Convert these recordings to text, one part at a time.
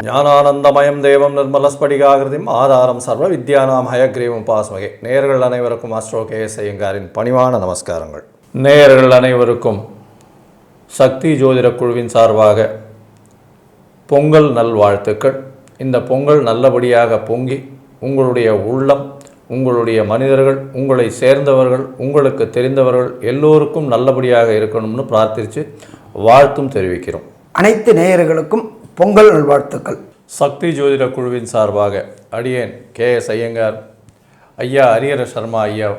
ஞானானந்தமயம் தேவம் நிர்மலஸ்படிகாகிருதிம் ஆதாரம் சர்வ வித்யானாம் ஹயக்ரீவம் பாஸ்மகே. நேயர்கள் அனைவருக்கும் ஆஸ்ட்ரோ கேஎஸ் ஐயங்காரின் பணிவான நமஸ்காரங்கள். நேயர்கள் அனைவருக்கும் சக்தி ஜோதிட குழுவின் சார்பாக பொங்கல் நல்வாழ்த்துக்கள். இந்த பொங்கல் நல்லபடியாக பொங்கி உங்களுடைய உள்ளம், உங்களுடைய மனிதர்கள், உங்களை சேர்ந்தவர்கள், உங்களுக்கு தெரிந்தவர்கள் எல்லோருக்கும் நல்லபடியாக இருக்கணும்னு பிரார்த்தித்து வாழ்த்தும் தெரிவிக்கிறோம். அனைத்து நேயர்களுக்கும் பொங்கல் நல்வாழ்த்துக்கள். சக்தி ஜோதிட குழுவின் சார்பாக அடியேன் கேஎஸ் ஐயங்கார் ஐயா, ஹரிஹர சர்மா ஐயா.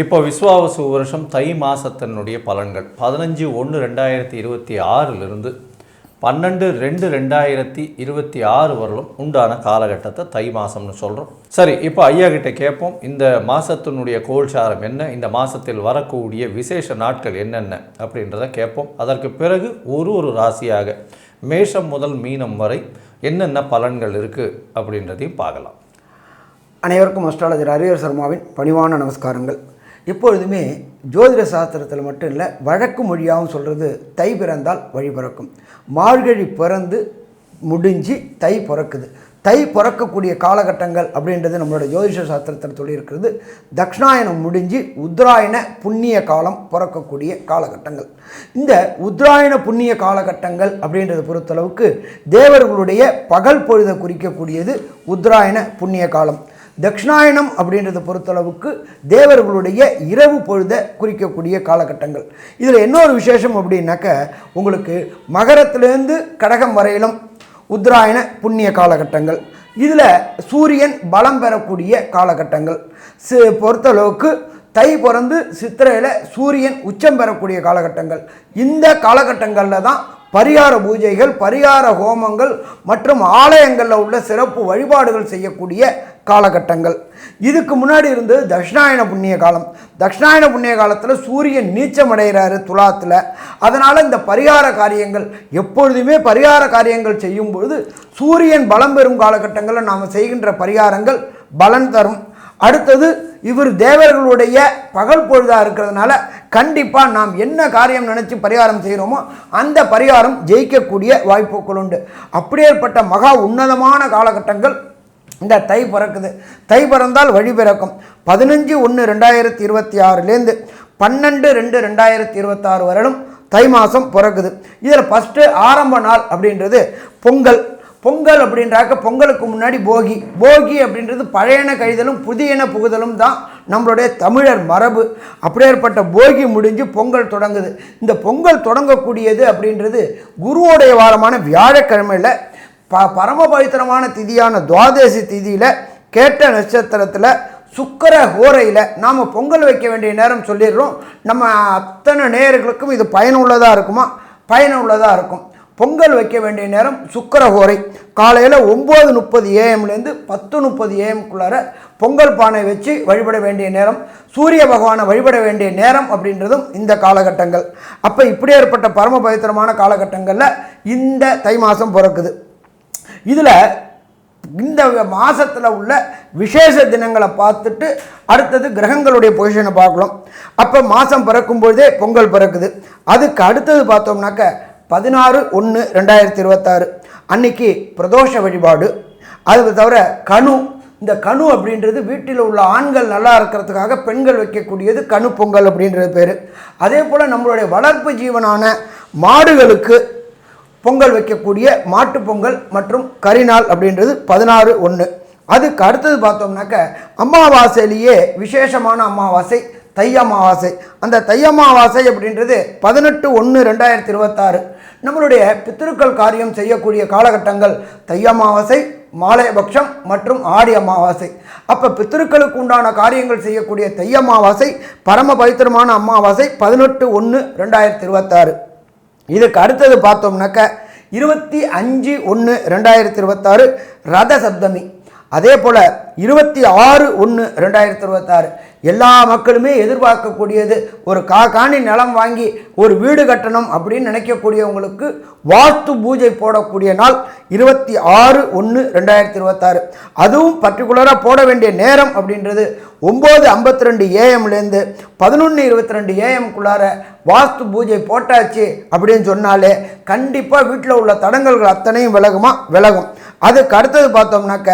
இப்போ விஸ்வாவசு வருஷம் தை மாதத்தினுடைய பலன்கள் 15/1/2026 12/2/2026 வரலும் உண்டான காலகட்டத்தை தை மாதம்னு சொல்கிறோம். சரி, இப்போ ஐயா கிட்ட கேட்போம், இந்த மாதத்தினுடைய கோல்சாரம் என்ன, இந்த மாதத்தில் வரக்கூடிய விசேஷ நாட்கள் என்னென்ன அப்படின்றத கேட்போம். அதற்கு பிறகு ஒரு ராசியாக மேஷம் முதல் மீனம் வரை என்னென்ன பலன்கள் இருக்குது அப்படின்றதையும் பார்க்கலாம். அனைவருக்கும் அஸ்ட்ராலஜர் ஹரிஹர சர்மாவின் பணிவான நமஸ்காரங்கள். எப்பொழுதுமே ஜோதிட சாஸ்திரத்தில் மட்டும் இல்லை, வழக்கு மொழியாகவும் சொல்கிறது தை பிறந்தால் வழி பிறக்கும். மார்கழி பிறந்து முடிஞ்சு தை பிறக்குது. தை பிறக்கக்கூடிய காலகட்டங்கள் அப்படின்றது நம்மளோட ஜோதிஷ சாஸ்திரத்தில் சொல்லியிருக்கிறது. தக்ஷணாயனம் முடிஞ்சு உத்தராயண புண்ணிய காலம் பிறக்கக்கூடிய காலகட்டங்கள். இந்த உத்தராயண புண்ணிய காலகட்டங்கள் அப்படின்றத பொறுத்தளவுக்கு தேவர்களுடைய பகல் பொழுதை குறிக்கக்கூடியது உத்தராயண புண்ணிய காலம். தக்ஷணாயனம் அப்படின்றத பொறுத்தளவுக்கு தேவர்களுடைய இரவு பொழுதை குறிக்கக்கூடிய காலகட்டங்கள். இதில் இன்னொரு விசேஷம் அப்படின்னாக்க, உங்களுக்கு மகரத்திலேருந்து கடகம் வரையிலும் உத்தராயண புண்ணிய காலகட்டங்கள். இதில் சூரியன் பலம் பெறக்கூடிய காலகட்டங்கள். பொறுத்தளவுக்கு தை பிறந்து சித்திரையில் சூரியன் உச்சம் பெறக்கூடிய காலகட்டங்கள். இந்த காலகட்டங்களில் தான் பரிகார பூஜைகள், பரிகார ஹோமங்கள் மற்றும் ஆலயங்களில் உள்ள சிறப்பு வழிபாடுகள் செய்யக்கூடிய காலகட்டங்கள். இதுக்கு முன்னாடி இருந்தது தட்சிணாயன புண்ணிய காலம். தட்சிணாயன புண்ணிய காலத்தில் சூரியன் நீச்சம் அடைகிறாரு துலாத்தில். அதனால் இந்த பரிகார காரியங்கள், எப்பொழுதுமே பரிகார காரியங்கள் செய்யும் பொழுது சூரியன் பலம் பெறும் காலகட்டங்களில் நாம் செய்கின்ற பரிகாரங்கள் பலன் தரும். அடுத்தது, இவர் தேவர்களுடைய பகல் பொழுதாக இருக்கிறதுனால கண்டிப்பாக நாம் என்ன காரியம் நினச்சி பரிகாரம் செய்கிறோமோ அந்த பரிகாரம் ஜெயிக்கக்கூடிய வாய்ப்புகள் உண்டு. அப்படியேற்பட்ட மகா உன்னதமான காலகட்டங்கள் இந்த தை பிறக்குது. தை பிறந்தால் வழி பிறக்கும். 15/1/2026 12/2/2026 வரலும் தை மாதம் பிறக்குது. இதில் ஃபஸ்ட்டு ஆரம்ப நாள் அப்படின்றது பொங்கல். பொங்கல் அப்படின்றாக்க பொங்கலுக்கு முன்னாடி போகி. போகி அப்படின்றது பழையன கழிதலும் புதியன புகுதலும் தான் நம்மளுடைய தமிழர் மரபு. அப்படியேற்பட்ட போகி முடிஞ்சு பொங்கல் தொடங்குது. இந்த பொங்கல் தொடங்கக்கூடியது அப்படின்றது குருவோடைய வாரமான வியாழக்கிழமையில் பரம பவித்திரமான திதியான துவாதசி திதியில் கேட்ட நட்சத்திரத்தில் சுக்கிர ஹோரையில் நாம் பொங்கல் வைக்க வேண்டிய நேரம் சொல்லிடுறோம். நம்ம அத்தனை நேயர்களுக்கும் இது பயனுள்ளதாக இருக்குமா? பயனுள்ளதாக இருக்கும். பொங்கல் வைக்க வேண்டிய நேரம் சுக்கிர ஹோரை. காலையில் 9:30 AM - 10:30 AM பொங்கல் பானை வச்சு வழிபட வேண்டிய நேரம். சூரிய பகவானை வழிபட வேண்டிய நேரம் அப்படின்றதும் இந்த காலகட்டங்கள். அப்போ இப்படி ஏற்பட்ட பரம பவித்திரமான காலகட்டங்களில் இந்த தை மாதம் பிறக்குது. இதில் இந்த மாதத்தில் உள்ள விசேஷ தினங்களை பார்த்துட்டு அடுத்தது கிரகங்களுடைய பொசிஷனை பார்க்கலாம். அப்போ மாதம் பிறக்கும்பொழுதே பொங்கல் பிறக்குது. அதுக்கு அடுத்தது பார்த்தோம்னாக்க 16/1/2026 அன்னைக்கு பிரதோஷ வழிபாடு. அது தவிர கணு. இந்த கணு அப்படின்றது வீட்டில் உள்ள ஆண்கள் நல்லா இருக்கிறதுக்காக பெண்கள் வைக்கக்கூடியது கணு பொங்கல் அப்படின்றது பேர். அதே போல் நம்மளுடைய வளர்ப்பு ஜீவனான மாடுகளுக்கு பொங்கல் வைக்கக்கூடிய மாட்டுப்பொங்கல் மற்றும் கரிநாள் அப்படின்றது 16/1. அதுக்கு அடுத்தது பார்த்தோம்னாக்க அமாவாசையிலேயே விசேஷமான அமாவாசை தை அமாவாசை. அந்த தை அமாவாசை அப்படின்றது 18/1/2026 நம்மளுடைய பித்திருக்கள் காரியம் செய்யக்கூடிய காலகட்டங்கள் தை அமாவாசை, மாலைபக்ஷம் மற்றும் ஆடி அமாவாசை. அப்போ பித்திருக்களுக்கு உண்டான காரியங்கள் செய்யக்கூடிய தை அமாவாசை பரம பவித்திரமான அமாவாசை 18/1/2026. இதுக்கு அடுத்தது பார்த்தோம்னாக்க 25/1/2026 ரத சப்தமி. அதே போல் 26/1/2026 எல்லா மக்களுமே எதிர்பார்க்கக்கூடியது ஒரு காணி நிலம் வாங்கி ஒரு வீடு கட்டணும் அப்படின்னு நினைக்கக்கூடியவங்களுக்கு வாஸ்து பூஜை போடக்கூடிய நாள் 26/1/2026. அதுவும் பர்டிகுலராக போட வேண்டிய நேரம் அப்படின்றது 9:52 AM 11:22 AM வாஸ்து பூஜை போட்டாச்சு அப்படின்னு சொன்னாலே கண்டிப்பாக வீட்டில் உள்ள தடங்கல்கள் அத்தனையும் விலகும். அதுக்கு அடுத்தது பார்த்தோம்னாக்க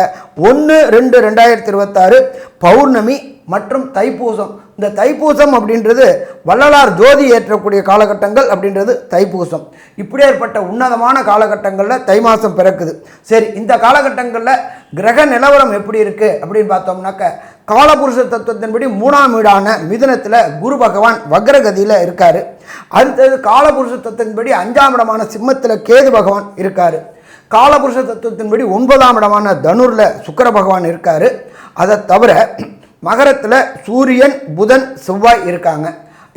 1/2/2026 பௌர்ணமி மற்றும் தைப்பூசம். இந்த தைப்பூசம் அப்படின்றது வள்ளலார் ஜோதி ஏற்றக்கூடிய காலகட்டங்கள் அப்படின்றது தைப்பூசம். இப்படி ஏற்பட்ட உன்னதமான காலகட்டங்களில் தை மாதம் பிறக்குது. சரி, இந்த காலகட்டங்களில் கிரக நிலவரம் எப்படி இருக்குது அப்படின்னு பார்த்தோம்னாக்க காலபுருஷ தத்துவத்தின்படி 3ஆம் வீடான மிதுனத்தில் குரு பகவான் வக்ரகதியில் இருக்கார். அடுத்தது காலபுருஷ தத்துவத்தின்படி 5ஆம் இடமான சிம்மத்தில் கேது பகவான் இருக்கார். காலபுருஷ தத்துவத்தின்படி 9ஆம் இடமான தனுரில் சுக்கிர பகவான் இருக்கார். அதை தவிர மகரத்தில் சூரியன் புதன் செவ்வாய் இருக்காங்க.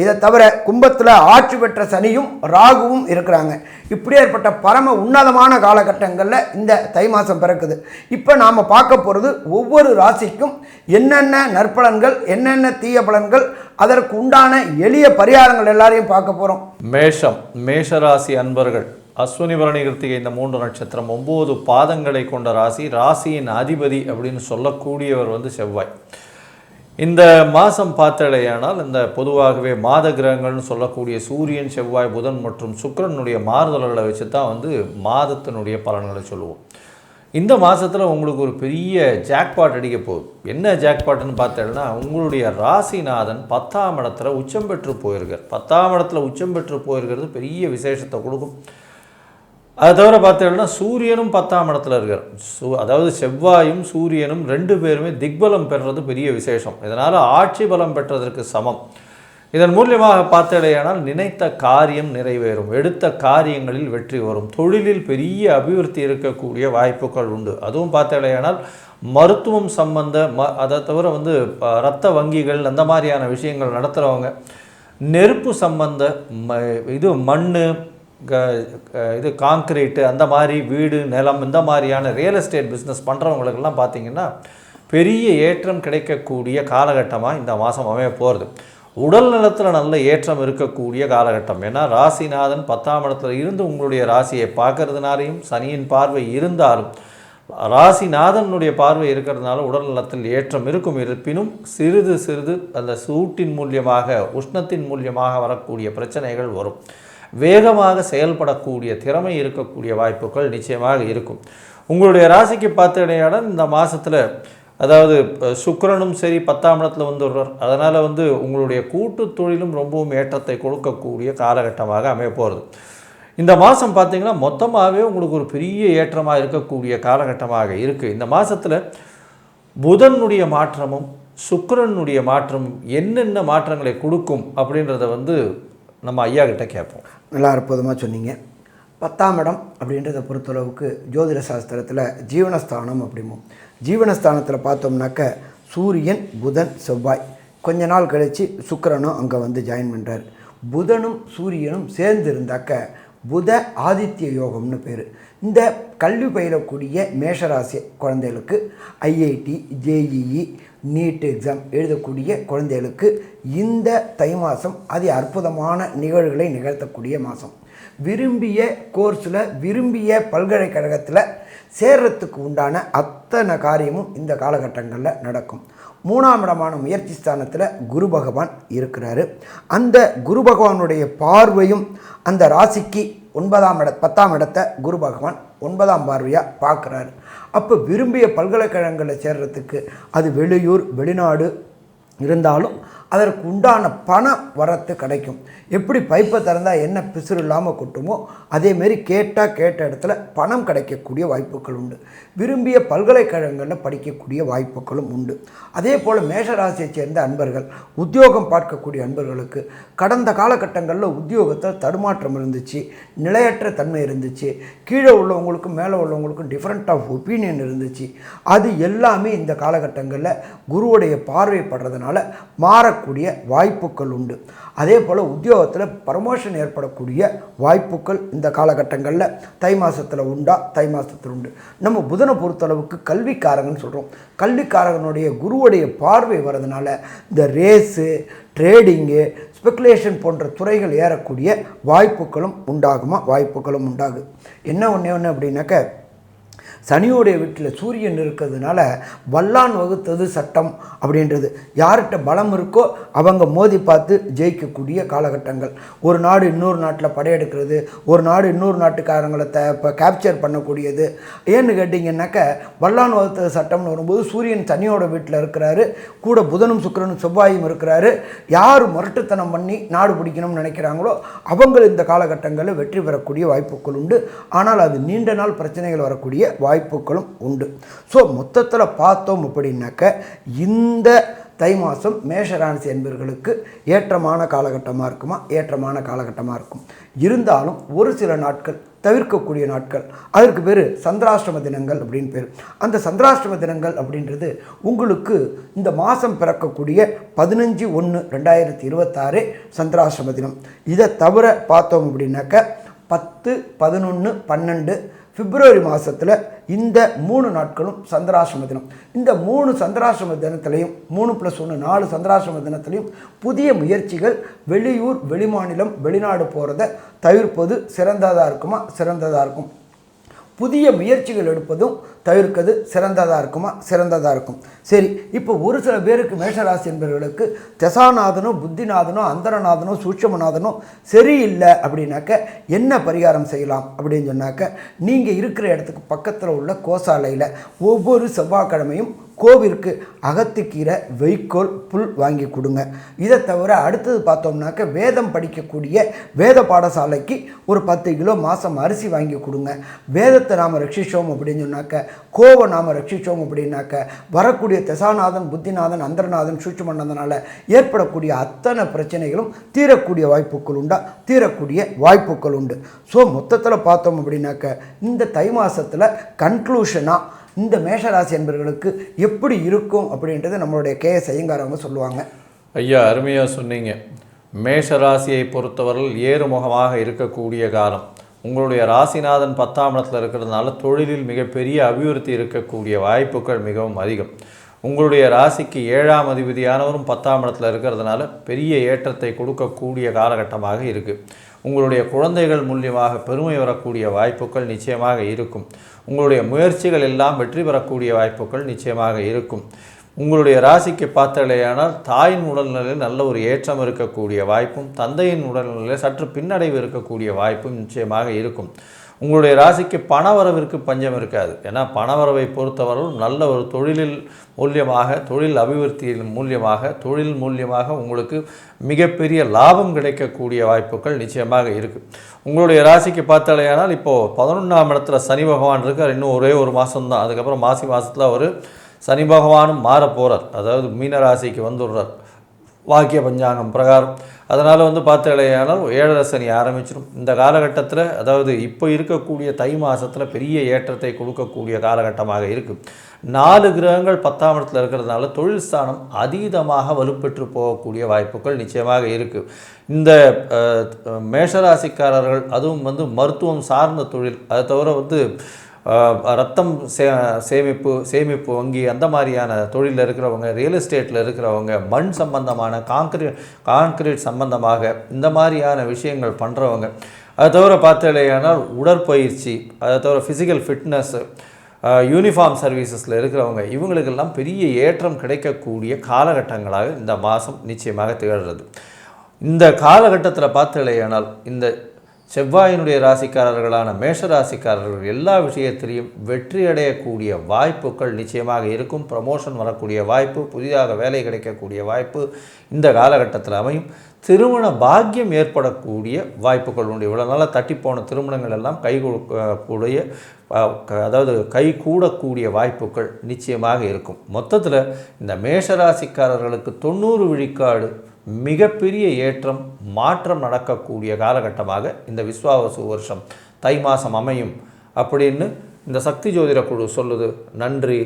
இதை தவிர கும்பத்தில் ஆட்சி பெற்ற சனியும் ராகுவும் இருக்கிறாங்க. இப்படி ஏற்பட்ட பரம உன்னதமான காலகட்டங்களில் இந்த தை மாதம் பிறக்குது. இப்போ நாம் பார்க்க போகிறது ஒவ்வொரு ராசிக்கும் என்னென்ன நற்பலன்கள், என்னென்ன தீய பலன்கள், அதற்கு உண்டான எளிய பரிகாரங்கள் எல்லாரையும் பார்க்க போகிறோம். மேஷராசி அன்பர்கள், அஸ்வினி பரணி கிருத்திகை இந்த 3 நட்சத்திரம் 9 பாதங்களை கொண்ட ராசி. ராசியின் அதிபதி அப்படின்னு சொல்லக்கூடியவர் செவ்வாய். இந்த மாதம் பார்த்தடையானால் இந்த பொதுவாகவே மாத கிரகங்கள்னு சொல்லக்கூடிய சூரியன், செவ்வாய், புதன் மற்றும் சுக்கிரனுடைய மாறுதல்களை வச்சு தான் மாதத்தினுடைய பலன்களை சொல்லுவோம். இந்த மாதத்தில் உங்களுக்கு ஒரு பெரிய ஜாக்பாட் அடிக்க போகுது. என்ன ஜாக்பாட்டுன்னு பார்த்தேன்னா, உங்களுடைய ராசிநாதன் 10ஆம் இடத்துல உச்சம் பெற்று போயிருக்கார். 10ஆம் இடத்துல உச்சம் பெற்று போயிருக்கிறது பெரிய விசேஷத்தை கொடுக்கும். அதை தவிர பார்த்தீங்கன்னா சூரியனும் 10ஆம் இடத்துல இருக்கார். அதாவது செவ்வாயும் சூரியனும் 2 பேருமே திக்பலம் பெறுறது பெரிய விசேஷம். இதனால் ஆட்சி பலம் பெற்றதற்கு சமம். இதன் மூலியமாக பார்த்தடையானால் நினைத்த காரியம் நிறைவேறும், எடுத்த காரியங்களில் வெற்றி வரும், தொழிலில் பெரிய அபிவிருத்தி இருக்கக்கூடிய வாய்ப்புகள் உண்டு. அதுவும் பார்த்தடையானால் மருத்துவம் சம்பந்த அதை தவிர இரத்த வங்கிகள் அந்த மாதிரியான விஷயங்கள் நடத்துகிறவங்க, நெருப்பு சம்பந்த மண், கான்கிரீட்டு அந்த மாதிரி வீடு நிலம் இந்த மாதிரியான ரியல் எஸ்டேட் பிஸ்னஸ் பண்ணுறவங்களுக்கெல்லாம் பார்த்திங்கன்னா பெரிய ஏற்றம் கிடைக்கக்கூடிய காலகட்டமாக இந்த மாதம் அமைய போகிறது. உடல் நலத்தில் நல்ல ஏற்றம் இருக்கக்கூடிய காலகட்டம். ஏன்னா ராசிநாதன் 10ஆம் இடத்துல இருந்து உங்களுடைய ராசியை பார்க்கறதுனாலையும் சனியின் பார்வை இருந்தாலும் ராசிநாதனுடைய பார்வை இருக்கிறதுனால உடல் நலத்தில் ஏற்றம் இருக்கும். இருப்பினும் சிறிது சிறிது அந்த சூட்டின் மூலியமாக உஷ்ணத்தின் மூலியமாக வரக்கூடிய பிரச்சனைகள் வரும். வேகமாக செயல்படக்கூடிய திறமை இருக்கக்கூடிய வாய்ப்புகள் நிச்சயமாக இருக்கும். உங்களுடைய ராசிக்கு பார்த்தடையாடன் இந்த மாதத்தில் அதாவது சுக்கிரனும் சரி 10ஆம் இடத்துல வந்துடுறார். அதனால் உங்களுடைய கூட்டு தொழிலும் ரொம்பவும் ஏற்றத்தை கொடுக்கக்கூடிய காலகட்டமாக அமைய போகிறது. இந்த மாதம் பார்த்திங்கன்னா மொத்தமாகவே உங்களுக்கு ஒரு பெரிய ஏற்றமாக இருக்கக்கூடிய காலகட்டமாக இருக்குது. இந்த மாதத்தில் புதனுடைய மாற்றமும் சுக்கிரனுடைய மாற்றமும் என்னென்ன மாற்றங்களை கொடுக்கும் அப்படின்றத நம்ம ஐயா கிட்ட கேட்போம். நல்லா அற்புதமாக சொன்னீங்க. 10ஆம் இடம் அப்படின்றத பொறுத்தளவுக்கு ஜோதிட சாஸ்திரத்தில் ஜீவனஸ்தானம் அப்படிம்போம். ஜீவனஸ்தானத்தில் பார்த்தோம்னாக்க சூரியன், புதன், செவ்வாய், கொஞ்ச நாள் கழித்து சுக்கிரனும் அங்கே ஜாயின் பண்ணுறார். புதனும் சூரியனும் சேர்ந்து இருந்தாக்க புத ஆதித்ய யோகம்னு பேர். இந்த கல்வி பயிலக்கூடிய மேஷராசி குழந்தைகளுக்கு ஐஐடி, ஜேஇஇ, நீட் எக்ஸாம் எழுதக்கூடிய குழந்தைகளுக்கு இந்த தை மாதம் அதி அற்புதமான நிகழ்வுகளை நிகழ்த்தக்கூடிய மாதம். விரும்பிய கோர்ஸில் விரும்பிய பல்கலைக்கழகத்தில் சேர்றதுக்கு உண்டான அத்தனை காரியமும் இந்த காலகட்டங்களில் நடக்கும். 3ஆம் இடமான முயற்சி ஸ்தானத்தில் குரு பகவான் இருக்கிறாரு. அந்த குரு பகவானுடைய பார்வையும் அந்த ராசிக்கு 10ஆம் இடத்தை குரு பகவான் 9ஆம் பார்வையாக பார்க்குறாரு. அப்போ விரும்பிய பல்கலைக்கழகங்களில் சேர்றதுக்கு அது வெளியூர் வெளிநாடு இருந்தாலும் அதற்கு உண்டான பண வரத்து கிடைக்கும். எப்படி பைப்பை திறந்தால் என்ன பிசுறு இல்லாமல் கொட்டுமோ அதேமாரி கேட்ட இடத்துல பணம் கிடைக்கக்கூடிய வாய்ப்புகள் உண்டு. விரும்பிய பல்கலைக்கழகங்களில் படிக்கக்கூடிய வாய்ப்புகளும் உண்டு. அதே போல் மேஷராசியை சேர்ந்த அன்பர்கள், உத்தியோகம் பார்க்கக்கூடிய அன்பர்களுக்கு கடந்த காலகட்டங்களில் உத்தியோகத்தில் தடுமாற்றம் இருந்துச்சு, நிலையற்ற தன்மை இருந்துச்சு, கீழே உள்ளவங்களுக்கும் மேலே உள்ளவங்களுக்கும் டிஃப்ரெண்ட் ஆஃப் ஒப்பீனியன் இருந்துச்சு. அது எல்லாமே இந்த காலகட்டங்களில் குருவுடைய பார்வைப்படுறதுனால மாறக்கூடிய வாய்ப்புகள் உண்டு. அதே போல் உத்தியோகத்தில் ப்ரமோஷன் ஏற்படக்கூடிய வாய்ப்புகள் இந்த காலகட்டங்களில் தை மாதத்தில் உண்டா? தை மாதத்தில் உண்டு. நம்ம புதனை பொறுத்தளவுக்கு கல்விக்காரங்கன்னு சொல்கிறோம். கல்விக்காரகனுடைய குருவுடைய பார்வை வர்றதுனால இந்த ரேஸு, ட்ரேடிங்கு, ஸ்பெக்குலேஷன் போன்ற துறைகள் ஏறக்கூடிய வாய்ப்புகளும் உண்டாகுமா? வாய்ப்புகளும் உண்டாகு. என்ன ஒன்று அப்படின்னாக்க சனியோடைய வீட்டில் சூரியன் இருக்கிறதுனால வல்லான் வகுத்தது சட்டம் அப்படின்றது. யார்கிட்ட பலம் இருக்கோ அவங்க மோதி பார்த்து ஜெயிக்கக்கூடிய காலகட்டங்கள். ஒரு நாடு இன்னொரு நாட்டில் படையெடுக்கிறது, ஒரு நாடு இன்னொரு நாட்டுக்காரங்களை இப்போ கேப்சர் பண்ணக்கூடியது. ஏன்னு கேட்டிங்கன்னாக்க வல்லான் வகுத்தது சட்டம்னு வரும்போது சூரியன் சனியோட வீட்டில் இருக்கிறாரு, கூட புதனும் சுக்கிரனும் செவ்வாயும் இருக்கிறாரு. யார் முரட்டுத்தனம் பண்ணி நாடு பிடிக்கணும்னு நினைக்கிறாங்களோ அவங்க இந்த காலகட்டங்களில் வெற்றி பெறக்கூடிய வாய்ப்புகள் உண்டு. ஆனால் அது நீண்ட நாள் பிரச்சனைகள் வரக்கூடிய வாய்ப்புகளும் உண்டு. ஸோ மொத்தத்தில் பார்த்தோம் அப்படின்னாக்க இந்த தை மாதம் மேஷராசி என்பவர்களுக்கு ஏற்றமான காலகட்டமாக இருக்குமா? ஏற்றமான காலகட்டமாக இருக்கும். இருந்தாலும் ஒரு சில நாட்கள் தவிர்க்கக்கூடிய நாட்கள், அதற்கு பேர் சந்திராஷ்டம தினங்கள் அப்படின்னு பேர். அந்த சந்திராஷ்டம தினங்கள் அப்படின்றது உங்களுக்கு இந்த மாதம் பிறக்கக்கூடிய 15/1/2026 சந்திராஷ்டம தினம். இதை தவிர பார்த்தோம் அப்படின்னாக்க 10, 11, 12 பிப்ரவரி மாதத்தில் இந்த 3 நாட்களும் சந்திராசிரம தினம். இந்த 3 சந்திராசிரம தினத்திலையும் 3+1 4 சந்திராசிரம தினத்திலையும் புதிய முயற்சிகள், வெளியூர், வெளிமாநிலம், வெளிநாடு போகிறத தவிர்ப்பது சிறந்ததாக இருக்குமா? சிறந்ததாக இருக்கும். புதிய முயற்சிகள் எடுப்பதும் தவிர்க்கிறது சிறந்ததாக இருக்குமா? சிறந்ததாக இருக்கும். சரி, இப்போ ஒரு சில பேருக்கு மேஷராசி என்பவர்களுக்கு தசாநாதனோ, புத்திநாதனோ, அந்தரநாதனோ, சூட்சமநாதனோ சரியில்லை அப்படின்னாக்க என்ன பரிகாரம் செய்யலாம் அப்படின்னு சொன்னாக்க, நீங்கள் இருக்கிற இடத்துக்கு பக்கத்தில் உள்ள கோசாலையில் ஒவ்வொரு செவ்வாய்க்கிழமையும் கோவிற்கு அகத்துக்கீரை, வைக்கோல், புல் வாங்கி கொடுங்க. இதை தவிர அடுத்தது பார்த்தோம்னாக்க வேதம் படிக்கக்கூடிய வேத பாடசாலைக்கு ஒரு 10 கிலோ மாதம் அரிசி வாங்கி கொடுங்க. வேதத்தை நாம் ரட்சிச்சோம் அப்படின்னு சொன்னாக்க, கோவை நாம் ரட்சிச்சோம் அப்படின்னாக்க வரக்கூடிய தசாநாதன், புத்திநாதன், அந்தரநாதன், சூட்சுமநாதனால் ஏற்படக்கூடிய அத்தனை பிரச்சனைகளும் தீரக்கூடிய வாய்ப்புகள் உண்டா? தீரக்கூடிய வாய்ப்புகள் உண்டு. ஸோ மொத்தத்தில் பார்த்தோம் அப்படின்னாக்க இந்த தை மாதத்தில் கன்க்ளூஷனாக இந்த மேஷராசி என்பவர்களுக்கு எப்படி இருக்கும் அப்படின்றது நம்மளுடைய KS ஐயங்கார் அவங்க சொல்லுவாங்க. ஐயா, அருமையாக சொன்னீங்க. மேஷராசியை பொறுத்தவரையில் ஏறுமுகமாக இருக்கக்கூடிய காலம். உங்களுடைய ராசிநாதன் 10ஆம் இடத்துல இருக்கிறதுனால தொழிலில் மிகப்பெரிய அபிவிருத்தி இருக்கக்கூடிய வாய்ப்புகள் மிகவும் அதிகம். உங்களுடைய ராசிக்கு 7ஆம் அதிபதியானவரும் 10ஆம் இடத்துல இருக்கிறதுனால பெரிய ஏற்றத்தை கொடுக்கக்கூடிய காலகட்டமாக இருக்குது. உங்களுடைய குழந்தைகள் மூலியமாக பெருமை வரக்கூடிய வாய்ப்புகள் நிச்சயமாக இருக்கும். உங்களுடைய முயற்சிகள் எல்லாம் வெற்றி பெறக்கூடிய வாய்ப்புகள் நிச்சயமாக இருக்கும். உங்களுடைய ராசிக்கு பார்த்தலையானால் தாயின் உடல்நிலையில் நல்ல ஒரு ஏற்றம் இருக்கக்கூடிய வாய்ப்பும், தந்தையின் உடல்நிலையில் சற்று பின்னடைவு இருக்கக்கூடிய வாய்ப்பும் நிச்சயமாக இருக்கும். உங்களுடைய ராசிக்கு பணவரவிற்கு பஞ்சம் இருக்காது. ஏன்னா பணவரவை பொறுத்தவரையில் நல்ல ஒரு தொழிலில் மூலியமாக, தொழில் அபிவிருத்தியின் மூலியமாக உங்களுக்கு மிகப்பெரிய லாபம் கிடைக்கக்கூடிய வாய்ப்புகள் நிச்சயமாக இருக்குது. உங்களுடைய ராசிக்கு பார்த்தாலேயானால் இப்போது 11ஆம் இடத்துல சனி பகவான் இருக்கார். இன்னும் ஒரே ஒரு மாதம்தான். அதுக்கப்புறம் மாசி மாதத்தில் ஒரு சனி பகவானும் மாற போகிறார். அதாவது மீன ராசிக்கு வந்துடுறார் வாக்கிய பஞ்சாங்கம் பிரகாரம். அதனால் பார்த்தாலேயானால் 7.5 சனி ஆரம்பிச்சிடும். இந்த காலகட்டத்தில், அதாவது இப்போ இருக்கக்கூடிய தை மாதத்தில் பெரிய ஏற்றத்தை கொடுக்கக்கூடிய காலகட்டமாக இருக்குது. 4 கிரகங்கள் 10ஆம் இடத்துல இருக்கிறதுனால தொழில் ஸ்தானம் அதீதமாக வலுப்பெற்று போகக்கூடிய வாய்ப்புகள் நிச்சயமாக இருக்குது. இந்த மேஷராசிக்காரர்கள் அதுவும் மருத்துவம் சார்ந்த தொழில், அதை தவிர ரத்தம் சேமிப்பு வங்கி, அந்த மாதிரியான தொழிலில் இருக்கிறவங்க, ரியல் எஸ்டேட்டில் இருக்கிறவங்க, மண் சம்பந்தமான கான்கிரீட் சம்பந்தமாக இந்த மாதிரியான விஷயங்கள் பண்ணுறவங்க, அதை தவிர பார்த்தாலேயானால் உடற்பயிற்சி, அதை தவிர ஃபிசிக்கல் ஃபிட்னஸ்ஸு, யூனிஃபார்ம் சர்வீசஸில் இருக்கிறவங்க, இவங்களுக்கெல்லாம் பெரிய ஏற்றம் கிடைக்கக்கூடிய காலகட்டங்களாக இந்த மாதம் நிச்சயமாக திகழ்கிறது. இந்த காலகட்டத்தில் பார்த்தாலேயானால் இந்த செவ்வாயினுடைய ராசிக்காரர்களான மேஷராசிக்காரர்கள் எல்லா விஷயத்திலையும் வெற்றி அடையக்கூடிய வாய்ப்புகள் நிச்சயமாக இருக்கும். ப்ரமோஷன் வரக்கூடிய வாய்ப்பு, புதிதாக வேலை கிடைக்கக்கூடிய வாய்ப்பு இந்த காலகட்டத்தில் அமையும். திருமண பாக்கியம் ஏற்படக்கூடிய வாய்ப்புகள் உண்டு. இவ்வளோ நாளாக தட்டிப்போன திருமணங்கள் எல்லாம் கை கூடக்கூடிய வாய்ப்புகள் நிச்சயமாக இருக்கும். மொத்தத்தில் இந்த மேஷராசிக்காரர்களுக்கு 90 விழுக்காடு மிகப்பெரிய ஏற்றம், மாற்றம் நடக்கக்கூடிய காலகட்டமாக இந்த விஸ்வாவசு வருஷம் தை மாதம் அமையும் அப்படின்னு இந்த சக்தி ஜோதிட குழு சொல்லுது. நன்றி,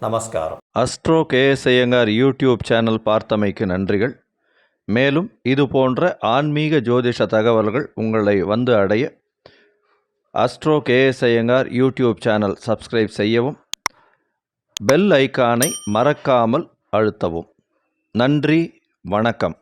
நமஸ்காரம். Astro KS Iyengar YouTube channel பார்த்தமைக்கு நன்றிகள். மேலும் இது போன்ற ஆன்மீக ஜோதிஷ தகவல்கள் உங்களை அடைய astro KS Iyengar YouTube channel subscribe செய்யவும், பெல் ஐக்கானை மறக்காமல் அழுத்தவும். நன்றி, வணக்கம்.